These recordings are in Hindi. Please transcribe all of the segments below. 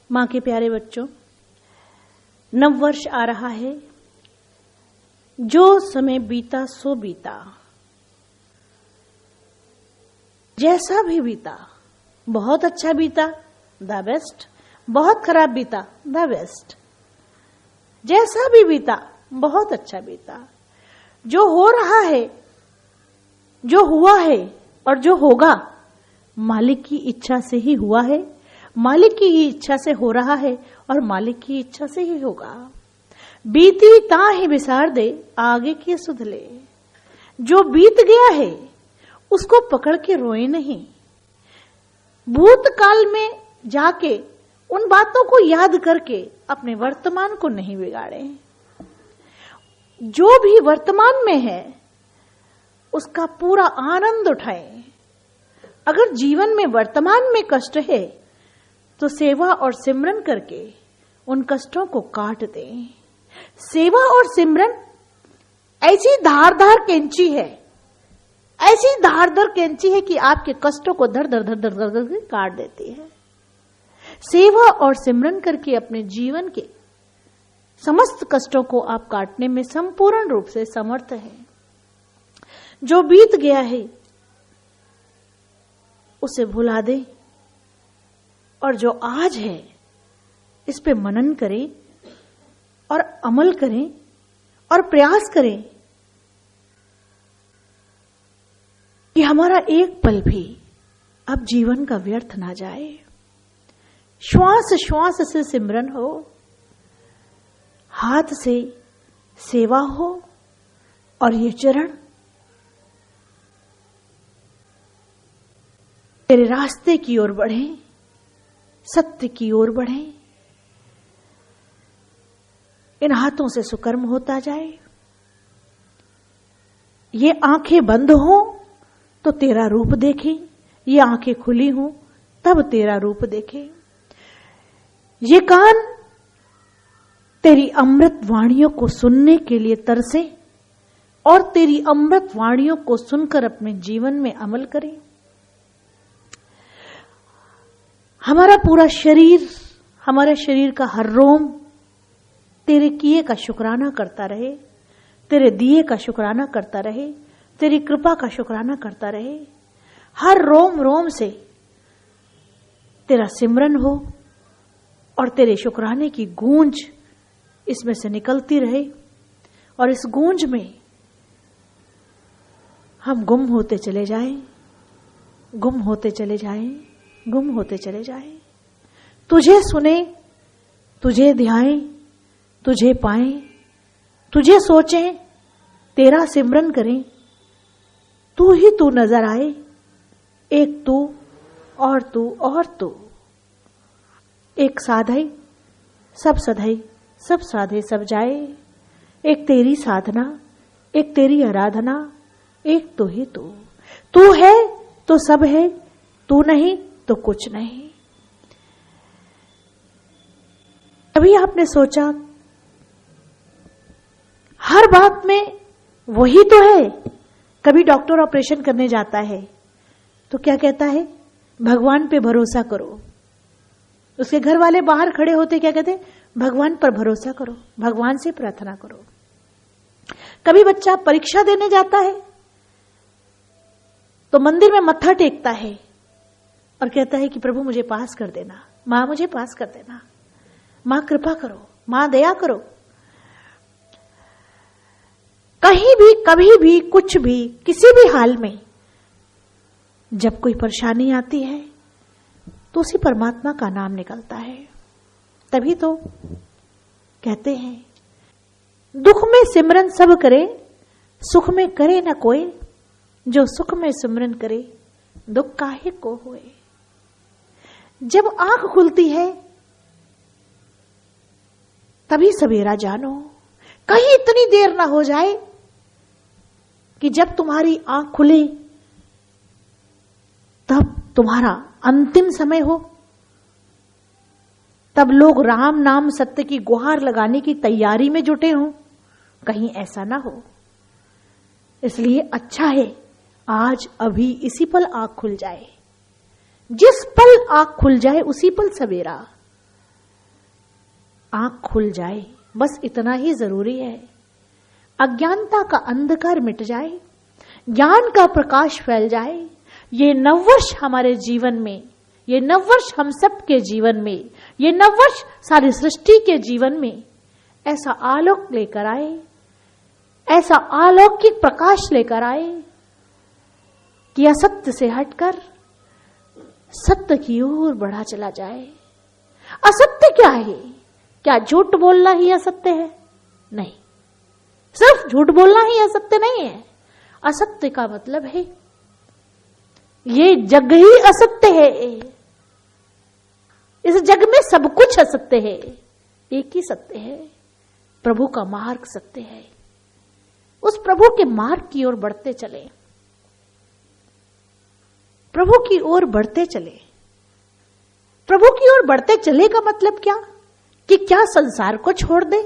मां के प्यारे बच्चों, नववर्ष आ रहा है। जो समय बीता सो बीता, जैसा भी बीता, बहुत अच्छा बीता द बेस्ट, बहुत खराब बीता द बेस्ट, जैसा भी बीता बहुत अच्छा बीता। जो हो रहा है, जो हुआ है और जो होगा, मालिक की इच्छा से ही हुआ है, मालिक की ही इच्छा से हो रहा है और मालिक की इच्छा से ही होगा। बीती ताहि बिसार दे, आगे की सुध ले। जो बीत गया है उसको पकड़ के रोए नहीं, भूतकाल में जाके उन बातों को याद करके अपने वर्तमान को नहीं बिगाड़े। जो भी वर्तमान में है उसका पूरा आनंद उठाएं। अगर जीवन में वर्तमान में कष्ट है तो सेवा और सिमरन करके उन कष्टों को काट दें। सेवा और सिमरन ऐसी धारदार कैंची है, ऐसी धारदार कैंची है कि आपके कष्टों को धर धर धर धर धर धर के काट देती है। सेवा और सिमरन करके अपने जीवन के समस्त कष्टों को आप काटने में संपूर्ण रूप से समर्थ हैं। जो बीत गया है उसे भुला दे और जो आज है इस पे मनन करें और अमल करें और प्रयास करें कि हमारा एक पल भी अब जीवन का व्यर्थ ना जाए। श्वास श्वास से सिमरन हो, हाथ से सेवा हो और ये चरण तेरे रास्ते की ओर बढ़े, सत्य की ओर बढ़े। इन हाथों से सुकर्म होता जाए। ये आंखें बंद हो तो तेरा रूप देखें, ये आंखें खुली हो तब तेरा रूप देखें। ये कान तेरी अमृत वाणियों को सुनने के लिए तरसे और तेरी अमृत वाणियों को सुनकर अपने जीवन में अमल करें। हमारा पूरा शरीर, हमारे शरीर का हर रोम तेरे किए का शुक्राना करता रहे, तेरे दिए का शुक्राना करता रहे, तेरी कृपा का शुक्राना करता रहे। हर रोम रोम से तेरा सिमरन हो और तेरे शुक्राने की गूंज इसमें से निकलती रहे और इस गूंज में हम गुम होते चले जाएं, गुम होते चले जाएं, गुम होते चले जाएं। तुझे सुने, तुझे ध्याएं, तुझे पाएं, तुझे सोचें, तेरा सिमरन करें। तू ही तू नजर आए, एक तू और तू और तू। एक साधे सब सधे, सब साधे सब जाए। एक तेरी साधना, एक तेरी आराधना, एक तू ही तू। तू है तो सब है, तू नहीं तो कुछ नहीं। कभी आपने सोचा हर बात में वही तो है? कभी डॉक्टर ऑपरेशन करने जाता है तो क्या कहता है? भगवान पे भरोसा करो। उसके घर वाले बाहर खड़े होते क्या कहते? भगवान पर भरोसा करो, भगवान से प्रार्थना करो। कभी बच्चा परीक्षा देने जाता है तो मंदिर में मत्था टेकता है और कहता है कि प्रभु मुझे पास कर देना, मां मुझे पास कर देना, मां कृपा करो, मां दया करो। कहीं भी, कभी भी, कुछ भी, किसी भी हाल में जब कोई परेशानी आती है तो उसी परमात्मा का नाम निकलता है। तभी तो कहते हैं दुख में सिमरन सब करे, सुख में करे न कोई। जो सुख में सिमरन करे, दुख काहे को होए। जब आंख खुलती है तभी सवेरा जानो। कहीं इतनी देर ना हो जाए कि जब तुम्हारी आंख खुले तब तुम्हारा अंतिम समय हो, तब लोग राम नाम सत्य की गुहार लगाने की तैयारी में जुटे हों। कहीं ऐसा ना हो। इसलिए अच्छा है आज अभी इसी पल आंख खुल जाए। जिस पल आंख खुल जाए उसी पल सवेरा। आंख खुल जाए, बस इतना ही जरूरी है। अज्ञानता का अंधकार मिट जाए, ज्ञान का प्रकाश फैल जाए। ये नववर्ष हमारे जीवन में, ये नववर्ष हम सब के जीवन में, ये नववर्ष सारी सृष्टि के जीवन में ऐसा आलोक लेकर आए, ऐसा अलौकिक प्रकाश लेकर आए कि असत्य से हटकर सत्य की ओर बढ़ा चला जाए। असत्य क्या है? क्या झूठ बोलना ही असत्य है? नहीं, सिर्फ झूठ बोलना ही असत्य नहीं है। असत्य का मतलब है ये जग ही असत्य है, इस जग में सब कुछ असत्य है, एक ही सत्य है, प्रभु का मार्ग सत्य है। उस प्रभु के मार्ग की ओर बढ़ते चले, प्रभु की ओर बढ़ते चले। प्रभु की ओर बढ़ते चले का मतलब क्या? कि क्या संसार को छोड़ दे,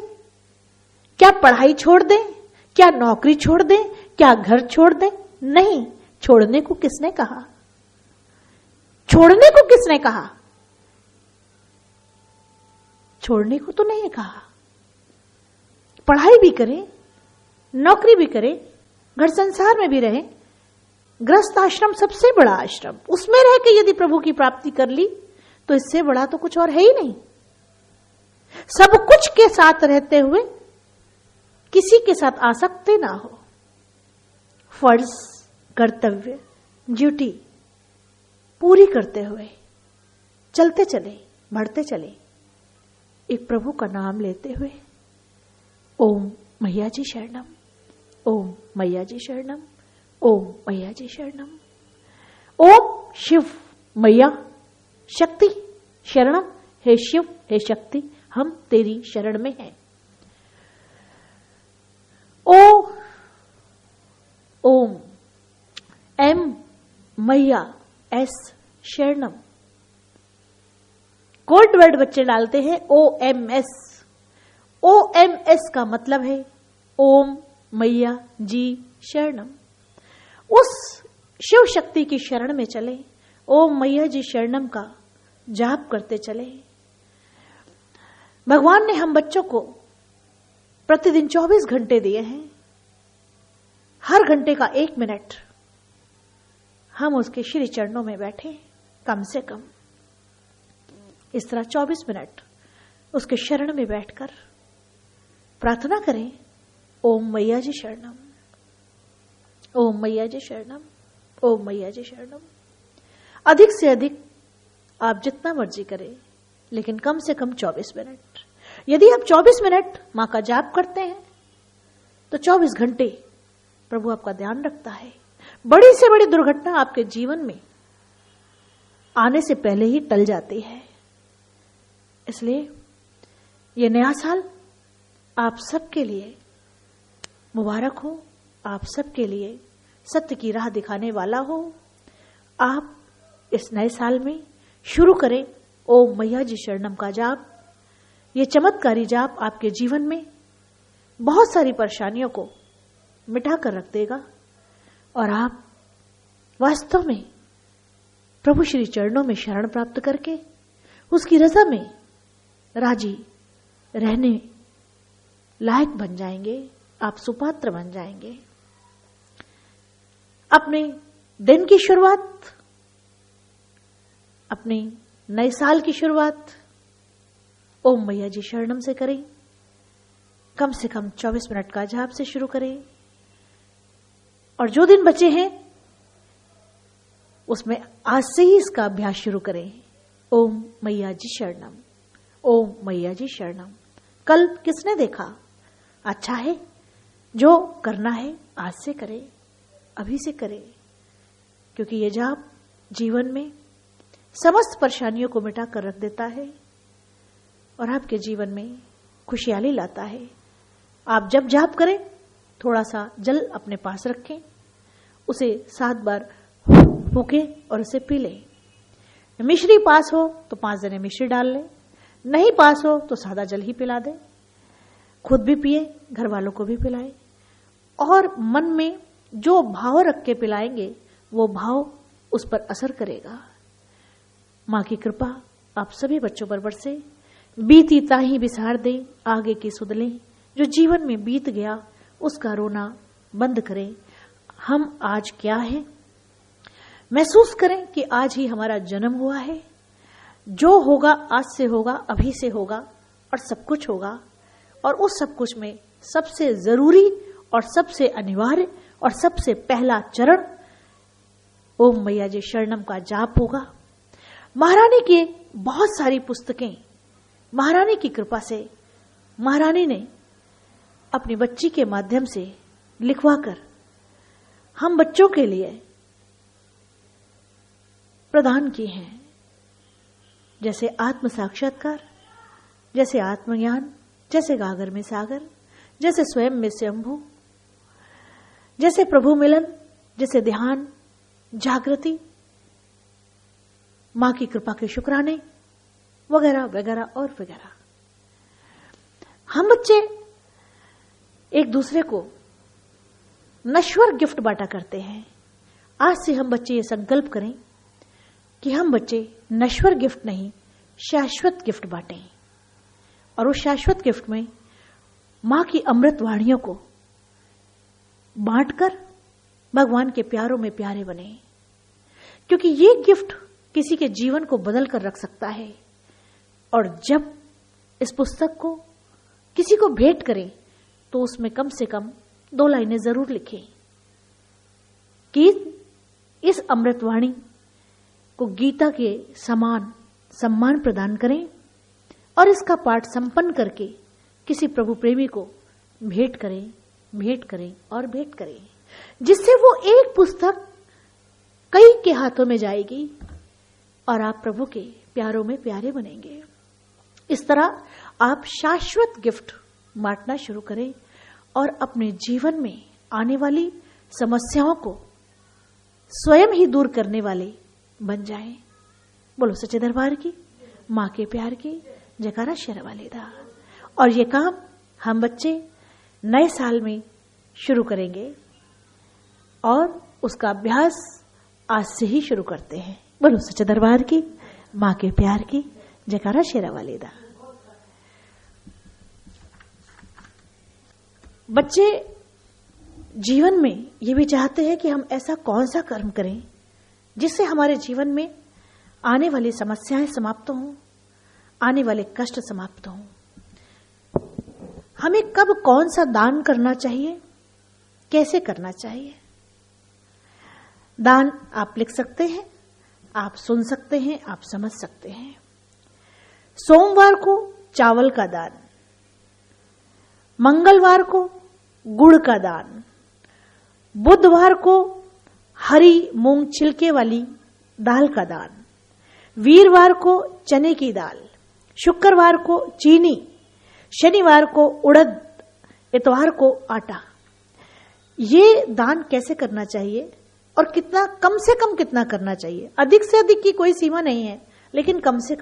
क्या पढ़ाई छोड़ दे, क्या नौकरी छोड़ दे, क्या घर छोड़ दे? नहीं, छोड़ने को किसने कहा? छोड़ने को किसने कहा? छोड़ने को तो नहीं कहा। पढ़ाई भी करें, नौकरी भी करें, घर संसार में भी रहें। गृहस्थ आश्रम सबसे बड़ा आश्रम, उसमें रह के यदि प्रभु की प्राप्ति कर ली तो इससे बड़ा तो कुछ और है ही नहीं। सब कुछ के साथ रहते हुए किसी के साथ आसक्ति ना हो। फर्ज, कर्तव्य, ड्यूटी पूरी करते हुए चलते चले, बढ़ते चले, एक प्रभु का नाम लेते हुए। ओम मैया जी शरणम, ओम मैया जी शरणम, ओम मैया जी शरणम। ओम शिव मैया शक्ति शरणम, हे शिव हे शक्ति हम तेरी शरण में हैं। ओम एम मैया एस शरणम। कोड वर्ड बच्चे डालते हैं OMS। OMS का मतलब है ओम मैया जी शरणम। उस शिव शक्ति की शरण में चले, ओम मैया जी शरणम का जाप करते चले। भगवान ने हम बच्चों को प्रतिदिन 24 घंटे दिए हैं। हर घंटे का 1 मिनट हम उसके श्री चरणों में बैठे, कम से कम इस तरह 24 मिनट उसके शरण में बैठकर प्रार्थना करें, ओम मैया जी शरणम, ओम मैया जी शरणम, ओम मैया जी शरणम। अधिक से अधिक आप जितना मर्जी करें, लेकिन कम से कम 24 मिनट। यदि आप 24 मिनट मां का जाप करते हैं तो 24 घंटे प्रभु आपका ध्यान रखता है। बड़ी से बड़ी दुर्घटना आपके जीवन में आने से पहले ही टल जाती है। इसलिए यह नया साल आप सबके लिए मुबारक हो, आप सबके लिए सत्य की राह दिखाने वाला हो। आप इस नए साल में शुरू करें ओम मैया जी शरणम का जाप। ये चमत्कारी जाप आपके जीवन में बहुत सारी परेशानियों को मिटा कर रख देगा और आप वास्तव में प्रभु श्री चरणों में शरण प्राप्त करके उसकी रजा में राजी रहने लायक बन जाएंगे, आप सुपात्र बन जाएंगे। अपने दिन की शुरुआत, अपने नए साल की शुरुआत ओम मैया जी शरणम से करें। कम से कम 24 मिनट का जाप से शुरू करें और जो दिन बचे हैं उसमें आज से ही इसका अभ्यास शुरू करें। ओम मैया जी शरणम, ओम मैया जी शरणम। कल किसने देखा? अच्छा है, जो करना है आज से करें, अभी से करें, क्योंकि ये जाप जीवन में समस्त परेशानियों को मिटा कर रख देता है और आपके जीवन में खुशहाली लाता है। आप जब जाप करें थोड़ा सा जल अपने पास रखें, उसे 7 बार फूकें और उसे पी लें। मिश्री पास हो तो 5 जने मिश्री डाल लें, नहीं पास हो तो सादा जल ही पिला दें। खुद भी पिए, घर वालों को भी पिलाएं और मन में जो भाव रख के पिलाएंगे वो भाव उस पर असर करेगा। मां की कृपा आप सभी बच्चों पर बरसे। बीती ताही बिसार दे आगे की सुधले। जो जीवन में बीत गया उसका रोना बंद करें। हम आज क्या है महसूस करें कि आज ही हमारा जन्म हुआ है। जो होगा आज से होगा, अभी से होगा और सब कुछ होगा। और उस सब कुछ में सबसे जरूरी और सबसे अनिवार्य और सबसे पहला चरण ओम मैया जी शरणम का जाप होगा। महारानी की बहुत सारी पुस्तकें महारानी की कृपा से महारानी ने अपनी बच्ची के माध्यम से लिखवाकर हम बच्चों के लिए प्रदान की हैं। जैसे आत्म साक्षात्कार, जैसे आत्मज्ञान, जैसे गागर में सागर, जैसे स्वयं में स्वयंभू, जैसे प्रभु मिलन, जैसे ध्यान, जागृति, मां की कृपा के शुक्राने वगैरह वगैरह और वगैरह। हम बच्चे एक दूसरे को नश्वर गिफ्ट बांटा करते हैं। आज से हम बच्चे ये संकल्प करें कि हम बच्चे नश्वर गिफ्ट नहीं, शाश्वत गिफ्ट बांटें। और उस शाश्वत गिफ्ट में मां की अमृत वाणियों को बांटकर भगवान के प्यारों में प्यारे बने। क्योंकि ये गिफ्ट किसी के जीवन को बदल कर रख सकता है। और जब इस पुस्तक को किसी को भेंट करें तो उसमें कम से कम 2 लाइनें जरूर लिखें कि इस अमृतवाणी को गीता के समान सम्मान प्रदान करें और इसका पाठ संपन्न करके किसी प्रभु प्रेमी को भेंट करें और भेंट करें, जिससे वो एक पुस्तक कई के हाथों में जाएगी और आप प्रभु के प्यारों में प्यारे बनेंगे। इस तरह आप शाश्वत गिफ्ट बांटना शुरू करें और अपने जीवन में आने वाली समस्याओं को स्वयं ही दूर करने वाले बन जाएं। बोलो सच्चे दरबार की, मां के प्यार की जयकारा शेरावाली दा। और ये काम हम बच्चे नए साल में शुरू करेंगे और उसका अभ्यास आज से ही शुरू करते हैं। बोलो सच्चे दरबार की, मां के प्यार की जयकारा शेरावाली दा। बच्चे जीवन में ये भी चाहते हैं कि हम ऐसा कौन सा कर्म करें जिससे हमारे जीवन में आने वाली समस्याएं समाप्त हों, आने वाले कष्ट समाप्त हों। हमें कब कौन सा दान करना चाहिए, कैसे करना चाहिए। दान आप लिख सकते हैं, आप सुन सकते हैं, आप समझ सकते हैं। सोमवार को चावल का दान, मंगलवार को गुड़ का दान, बुधवार को हरी मूंग छिलके वाली दाल का दान, वीरवार को चने की दाल, शुक्रवार को चीनी, शनिवार को उड़द, इतवार को आटा। ये दान कैसे करना चाहिए और कितना, कम से कम कितना करना चाहिए। अधिक से अधिक की कोई सीमा नहीं है, लेकिन कम से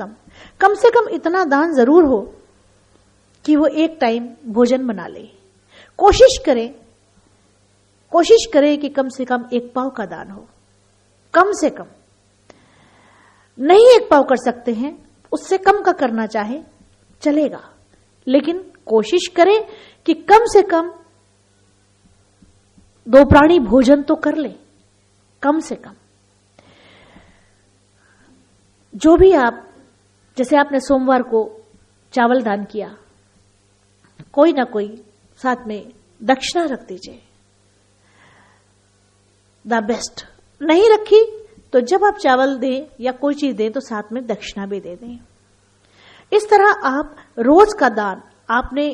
कम इतना दान जरूर हो कि वो एक टाइम भोजन बना ले। कोशिश करें कि कम से कम 1 पाव का दान हो। कम से कम नहीं 1 पाव कर सकते हैं, उससे कम का करना चाहे चलेगा, लेकिन कोशिश करें कि कम से कम 2 प्राणी भोजन तो कर ले। कम से कम जो भी आप, जैसे आपने सोमवार को चावल दान किया, कोई ना कोई साथ में दक्षिणा रख दीजिए। द बेस्ट नहीं रखी तो जब आप चावल दें या कोई चीज दें तो साथ में दक्षिणा भी दे दें। इस तरह आप रोज का दान, आपने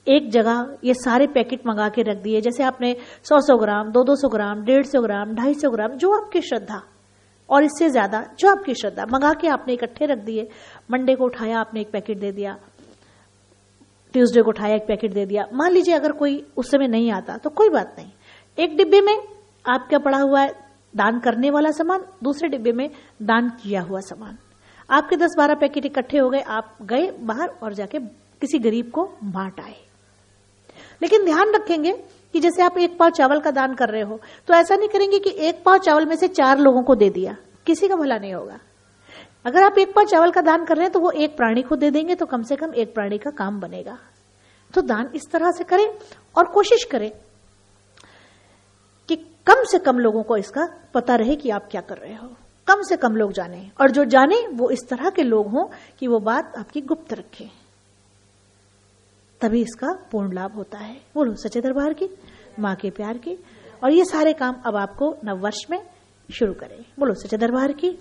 एक जगह ये सारे पैकेट मंगा के रख दिए। जैसे आपने 100 ग्राम, 200 ग्राम, 150 ग्राम, 250 ग्राम, जो आपकी श्रद्धा, और इससे ज्यादा जो आपकी श्रद्धा, मंगा के आपने इकट्ठे रख दिए। मंडे को उठाया आपने 1 पैकेट दे दिया, ट्यूसडे को उठाया 1 पैकेट दे दिया। मान लीजिए अगर कोई उस समय नहीं आता तो कोई बात नहीं, एक डिब्बे में आपका पड़ा हुआ है दान करने वाला सामान, दूसरे डिब्बे में दान किया हुआ सामान। आपके 10-12 पैकेट इकट्ठे हो गए, आप गए बाहर और जाके किसी गरीब को बांट आए। लेकिन ध्यान रखेंगे कि जैसे आप 1 पाव चावल का दान कर रहे हो तो ऐसा नहीं करेंगे कि 1 पाव चावल में से 4 लोगों को दे दिया, किसी का भला नहीं होगा। अगर आप 1 पाव चावल का दान कर रहे हैं तो वो 1 प्राणी को दे देंगे तो कम से कम 1 प्राणी का काम बनेगा। तो दान इस तरह से करें और कोशिश करें कि कम से कम लोगों को इसका पता रहे कि आप क्या कर रहे हो, कम से कम लोग जाने, और जो जाने वो इस तरह के लोग हों कि वो बात आपकी गुप्त रखें, तभी इसका पूर्ण लाभ होता है। बोलो सच्चे दरबार की, मां के प्यार की। और ये सारे काम अब आपको नववर्ष में शुरू करें। बोलो सच्चे दरबार की।